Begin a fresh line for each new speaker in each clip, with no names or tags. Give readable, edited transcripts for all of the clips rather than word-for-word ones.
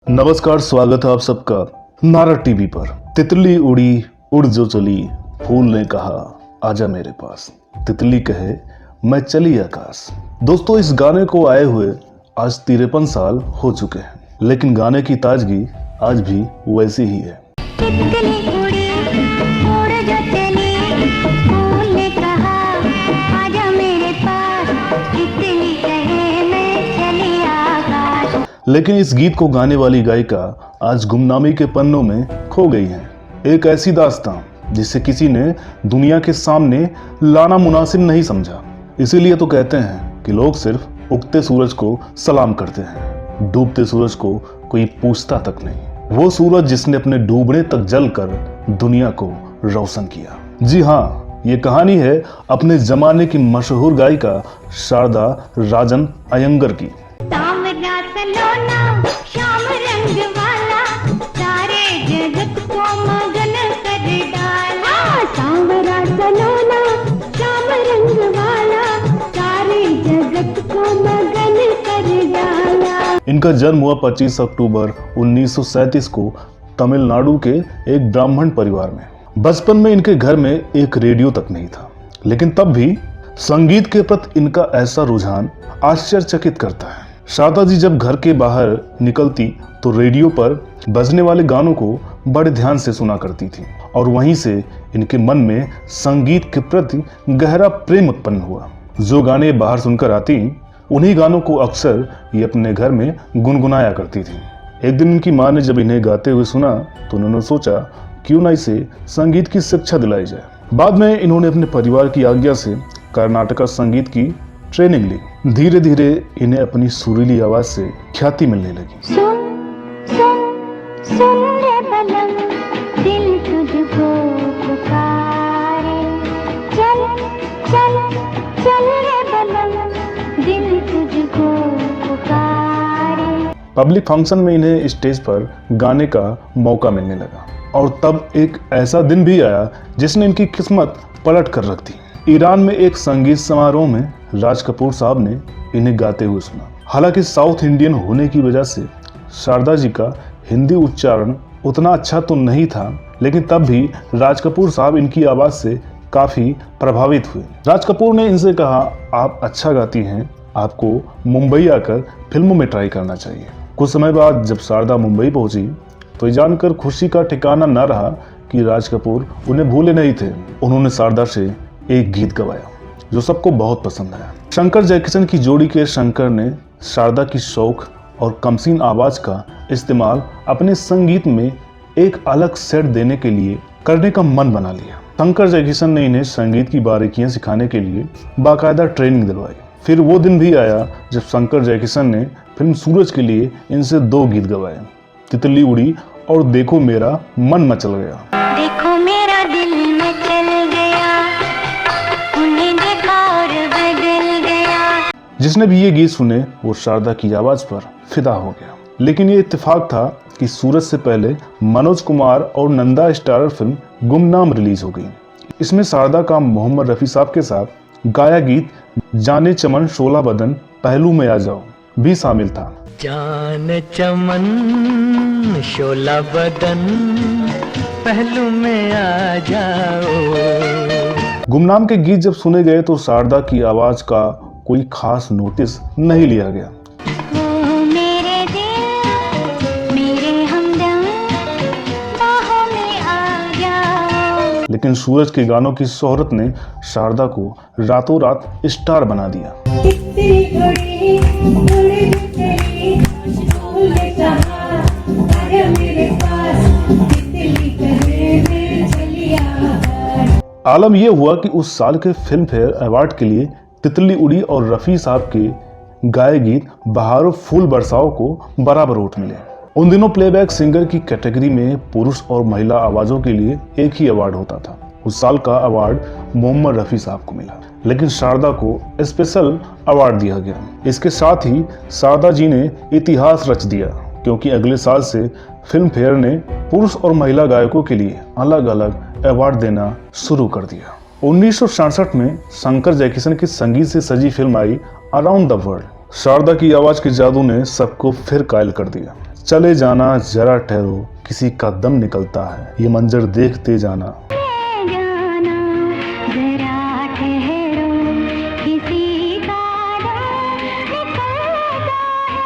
नमस्कार, स्वागत है आप सबका नारद टीवी पर। तितली उड़ी उड़ जो चली, फूल ने कहा आजा मेरे पास, तितली कहे मैं चली आकाश। दोस्तों, इस गाने को आए हुए आज 53 साल हो चुके हैं, लेकिन गाने की ताजगी आज भी वैसी ही है। लेकिन इस गीत को गाने वाली गायिका आज गुमनामी के पन्नों में खो गई है। एक ऐसी दास्तां जिसे किसी ने दुनिया के सामने लाना मुनासिब नहीं समझा। इसीलिए तो कहते हैं कि लोग सिर्फ उगते सूरज को सलाम करते हैं, डूबते सूरज को कोई पूछता तक नहीं। वो सूरज जिसने अपने डूबने तक जलकर दुनिया को रोशन किया। जी हाँ, ये कहानी है अपने जमाने की मशहूर गायिका शारदा राजन अयंगर की।
श्याम रंग वाला सारे जगत को मगन कर डाला। सांवरा सलोना श्याम रंग वाला सारे जगत को मगन कर डाला।
इनका जन्म हुआ 25 अक्टूबर 1937 को तमिलनाडु के एक ब्राह्मण परिवार में। बचपन में इनके घर में एक रेडियो तक नहीं था, लेकिन तब भी संगीत के प्रति इनका ऐसा रुझान आश्चर्यचकित करता है। शारदा जी जब घर के बाहर निकलती तो रेडियो पर बजने वाले गानों को बड़े ध्यान से सुना करती थी, और वहीं से इनके मन में संगीत के प्रति गहरा प्रेम उत्पन्न हुआ। जो गाने बाहर सुनकर आती, उन्हीं गानों को अक्सर ये अपने घर में गुनगुनाया करती थी। एक दिन इनकी माँ ने जब इन्हें गाते हुए सुना तो उन्होंने सोचा क्यों ना इसे संगीत की शिक्षा दिलाई जाए। बाद में इन्होंने अपने परिवार की आज्ञा से कर्नाटक संगीत की ट्रेनिंग ली। धीरे धीरे इन्हें अपनी सुरीली आवाज से ख्याति मिलने लगी।
सुन रे बलम, दिल तुझको पुकारे। चल चल चल रे बलम, दिल तुझको पुकारे।
पब्लिक फंक्शन में इन्हें स्टेज पर गाने का मौका मिलने लगा, और तब एक ऐसा दिन भी आया जिसने इनकी किस्मत पलट कर रख दी। ईरान में एक संगीत समारोह में राज कपूर साहब ने इन्हें गाते हुए सुना। हालांकि साउथ इंडियन होने की वजह से शारदा जी का हिंदी उच्चारण उतना अच्छा तो नहीं था, लेकिन तब भी राज कपूर साहब इनकी आवाज से काफी प्रभावित हुए। राज कपूर ने इनसे कहा, आप अच्छा गाती हैं, आपको मुंबई आकर फिल्मों में ट्राई करना चाहिए। कुछ समय बाद जब शारदा मुंबई पहुंची तो ये जानकर खुशी का ठिकाना न रहा कि राज कपूर उन्हें भूले नहीं थे। उन्होंने शारदा से एक गीत गवाया जो सबको बहुत पसंद आया। शंकर जयकिशन की जोड़ी के शंकर ने शारदा की शौक और कमसीन आवाज का इस्तेमाल अपने संगीत में एक अलग सेट देने के लिए करने का मन बना लिया। शंकर जयकिशन ने इन्हें संगीत की बारीकियां सिखाने के लिए बाकायदा ट्रेनिंग दिलवाई। फिर वो दिन भी आया जब शंकर जयकिशन ने फिल्म सूरज के लिए इनसे 2 गीत गवाए, तितली उड़ी और देखो मेरा मन मचल गया।
देखो मेरा दिल मचल गया, उन्हें देखा और बदल गया।
जिसने भी ये गीत सुने वो शारदा की आवाज पर फिदा हो गया। लेकिन ये इत्तेफाक था कि सूरज से पहले मनोज कुमार और नंदा स्टारर फिल्म गुमनाम रिलीज हो गई। इसमें शारदा का मोहम्मद रफी साहब के साथ गाया गीत जाने चमन शोला बदन पहलू में आ जाओ भी शामिल था।
जान चमन शोला बदन पहलू में आ जाओ।
गुमनाम के गीत जब सुने गए तो शारदा की आवाज का कोई खास नोटिस नहीं लिया गया।
मेरे दिल मेरे हमदम बाहों में आ जाओ।
लेकिन सूरज के गानों की शोहरत ने शारदा को रातों रात स्टार बना दिया। आलम यह हुआ कि उस साल के फिल्म फेयर अवार्ड के लिए तितली उड़ी और रफ़ी साहब के गाए गीत बहारों फूल बरसाओ को बराबर वोट मिले। उन दिनों प्लेबैक सिंगर की कैटेगरी में पुरुष और महिला आवाज़ों के लिए एक ही अवार्ड होता था। उस साल का अवार्ड मोहम्मद रफ़ी साहब को मिला, लेकिन शारदा को स्पेशल अवार्ड दिया गया। इसके साथ ही शारदा जी ने इतिहास रच दिया, क्योंकि अगले साल से फिल्म फेयर ने पुरुष और महिला गायकों के लिए अलग अलग अवार्ड देना शुरू कर दिया। 1967 में शंकर जयकिशन की संगीत से सजी फिल्म आई अराउंड द वर्ल्ड। शारदा की आवाज के जादू ने सबको फिर कायल कर दिया। चले जाना जरा ठहरो, किसी का दम निकलता है, ये मंजर देखते जाना।
जाना जरा ठहरो, किसी का दम निकलता है,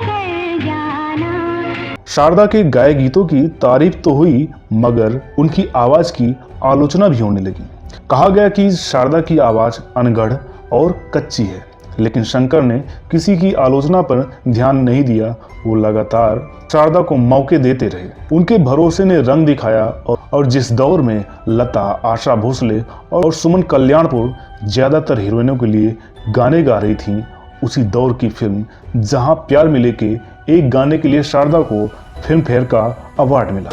कर जाना।
शारदा के गाए गीतों की तारीफ तो हुई, मगर उनकी आवाज की आलोचना भी होने लगी। कहा गया कि शारदा की आवाज अनगढ़ और कच्ची है, लेकिन शंकर ने किसी की आलोचना पर ध्यान नहीं दिया। वो लगातार शारदा को मौके देते रहे। उनके भरोसे ने रंग दिखाया और जिस दौर में लता, आशा भोसले और सुमन कल्याणपुर ज्यादातर हीरोइनों के लिए गाने गा रही थीं, उसी दौर की फिल्म जहां प्यार मिले के एक गाने के लिए शारदा को फिल्म फेयर का अवार्ड मिला।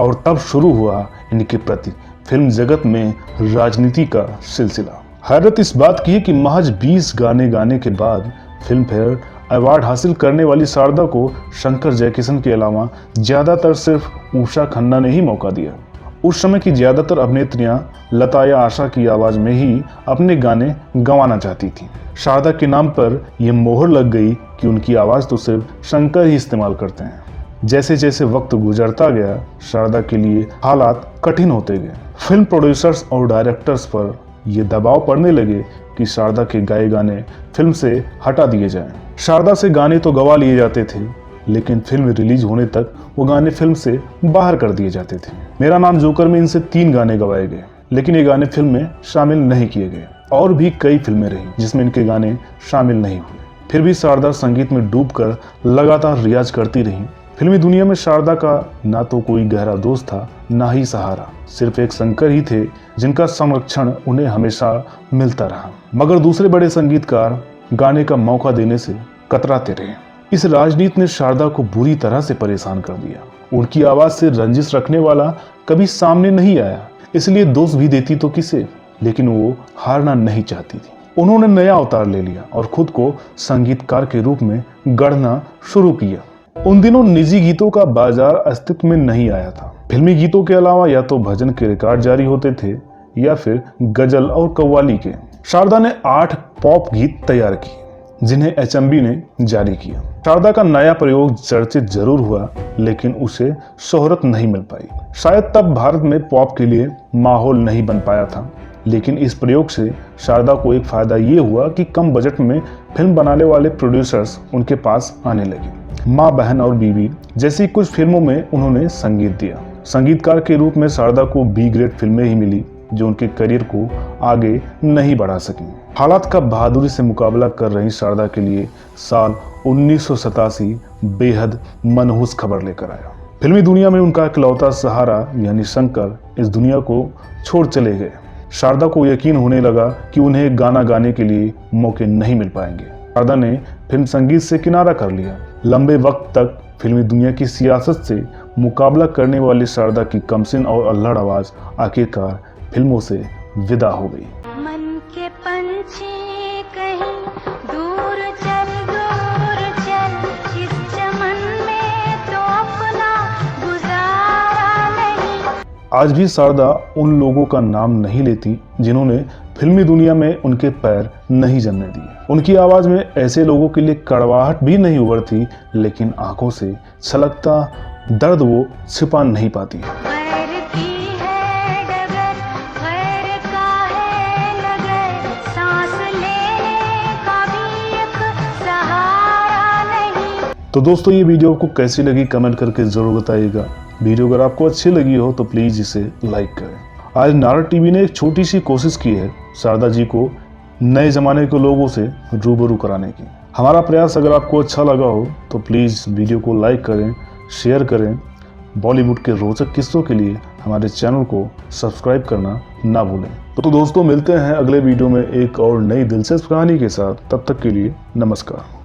और तब शुरू हुआ इनके प्रति फिल्म जगत में राजनीति का सिलसिला। हैरत इस बात की है कि महज 20 गाने गाने के बाद फिल्म फेयर अवार्ड हासिल करने वाली शारदा को शंकर जयकिशन के अलावा ज्यादातर सिर्फ उषा खन्ना ने ही मौका दिया। उस समय की ज्यादातर अभिनेत्रियां लता या आशा की आवाज में ही अपने गाने गंवाना चाहती थी। शारदा के नाम पर यह मोहर लग गई कि उनकी आवाज तो सिर्फ शंकर ही इस्तेमाल करते हैं। जैसे जैसे वक्त गुजरता गया, शारदा के लिए हालात कठिन होते गए। फिल्म प्रोड्यूसर्स और डायरेक्टर्स पर यह दबाव पड़ने लगे कि शारदा के गाए गाने फिल्म से हटा दिए जाएं। शारदा से गाने तो गवा लिए जाते थे, लेकिन फिल्म रिलीज होने तक वो गाने फिल्म से बाहर कर दिए जाते थे। मेरा नाम जोकर में इनसे 3 गाने गवाए गए, लेकिन ये गाने फिल्म में शामिल नहीं किए गए। और भी कई फिल्में रही जिसमें इनके गाने शामिल नहीं हुए। फिर भी शारदा संगीत में डूबकर लगातार रियाज करती रही। फिल्मी दुनिया में शारदा का ना तो कोई गहरा दोस्त था, ना ही सहारा। सिर्फ एक शंकर ही थे जिनका संरक्षण उन्हें हमेशा मिलता रहा। मगर दूसरे बड़े संगीतकार गाने का मौका देने से कतराते रहे। इस राजनीति ने शारदा को बुरी तरह से परेशान कर दिया। उनकी आवाज से रंजिश रखने वाला कभी सामने नहीं आया, इसलिए दोष भी देती तो किसे, लेकिन वो हारना नहीं चाहती थी। उन्होंने नया अवतार ले लिया और खुद को संगीतकार के रूप में गढ़ना शुरू किया। उन दिनों निजी गीतों का बाजार अस्तित्व में नहीं आया था। फिल्मी गीतों के अलावा या तो भजन के रिकॉर्ड जारी होते थे या फिर गजल और कव्वाली के। शारदा ने 8 पॉप गीत तैयार किए, जिन्हें HMV ने जारी किया। शारदा का नया प्रयोग चर्चित जरूर हुआ, लेकिन उसे शोहरत नहीं मिल पाई। शायद तब भारत में पॉप के लिए माहौल नहीं बन पाया था। लेकिन इस प्रयोग से शारदा को एक फायदा ये हुआ कि कम बजट में फिल्म बनाने वाले प्रोड्यूसर्स उनके पास आने लगे। माँ, बहन और बीवी जैसी कुछ फिल्मों में उन्होंने संगीत दिया। संगीतकार के रूप में शारदा को B ग्रेड फिल्में ही मिली, जो उनके करियर को आगे नहीं बढ़ा सकी। हालात का बहादुरी से मुकाबला कर रही शारदा के लिए साल 1987 बेहद मनहूस खबर लेकर आया। फिल्मी दुनिया में उनका इकलौता सहारा यानी शंकर इस दुनिया को छोड़ चले गए। शारदा को यकीन होने लगा कि उन्हें गाना गाने के लिए मौके नहीं मिल पाएंगे। शारदा ने फिल्म संगीत से किनारा कर लिया। लंबे वक्त तक फिल्मी दुनिया की सियासत से मुकाबला करने वाली शारदा की कमसिन और अल्हड़ आवाज आखिरकार फिल्मों से विदा हो गई।
मन के पंछी कहीं दूर चल, इस चमन में तो अपना गुजारा नहीं।
आज भी शारदा उन लोगों का नाम नहीं लेती जिन्होंने फिल्मी दुनिया में उनके पैर नहीं जमने दिए। उनकी आवाज में ऐसे लोगों के लिए कड़वाहट भी नहीं उभरती, लेकिन आंखों से छलकता दर्द वो छिपा नहीं पाती।
खैर की है डगर, खैर का है नगर, सांस लेने का भी एक सहारा नहीं।
तो दोस्तों, ये वीडियो आपको कैसी लगी कमेंट करके जरूर बताइएगा। वीडियो अगर आपको अच्छी लगी हो तो प्लीज इसे लाइक करें। आज नारद टीवी ने एक छोटी सी कोशिश की है शारदा जी को नए जमाने के लोगों से रूबरू कराने की। हमारा प्रयास अगर आपको अच्छा लगा हो तो प्लीज़ वीडियो को लाइक करें, शेयर करें। बॉलीवुड के रोचक किस्सों के लिए हमारे चैनल को सब्सक्राइब करना ना भूलें। तो दोस्तों, मिलते हैं अगले वीडियो में एक और नई दिलचस्प कहानी के साथ। तब तक के लिए नमस्कार।